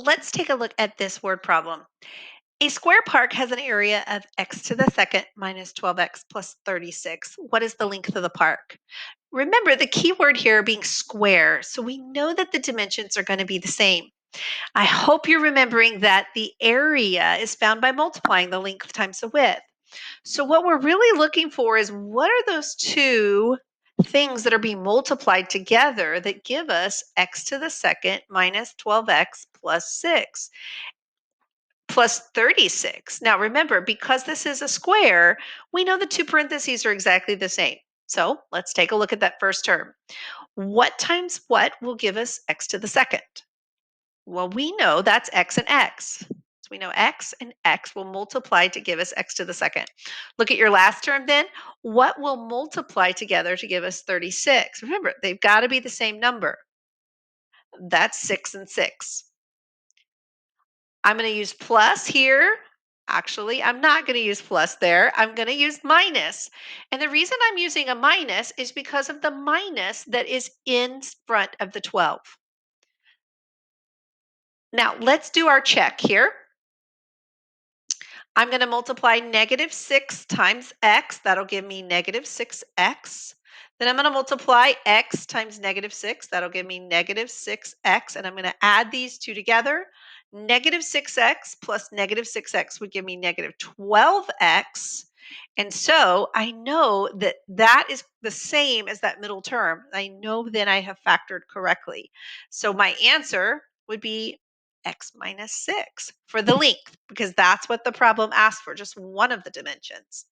Let's take a look at this word problem. A square park has an area of x to the second minus 12x plus 36. What is the length of the park? Remember the key word here being square, so we know that the dimensions are going to be the same. I hope you're remembering that the area is found by multiplying the length times the width. So what we're really looking for is what are those two things that are being multiplied together that give us x to the second minus 12x plus 6 plus 36. Now remember, because this is a square, we know the two parentheses are exactly the same. So let's take a look at that first term. What times what will give us x to the second? Well, we know that's x and x. So we know x and x will multiply to give us x to the second. Look at your last term then. What will multiply together to give us 36? Remember, they've got to be the same number. That's 6 and 6. I'm going to use plus here. Actually, I'm not going to use plus there. I'm going to use minus. And the reason I'm using a minus is because of the minus that is in front of the 12. Now, let's do our check here. I'm going to multiply negative 6 times x. That'll give me negative 6x. Then I'm going to multiply x times negative 6. That'll give me negative 6x. And I'm going to add these two together. Negative 6x plus negative 6x would give me negative 12x. And so I know that that is the same as that middle term. I know then I have factored correctly. So my answer would be x minus 6 for the length, because that's what the problem asked for, just one of the dimensions.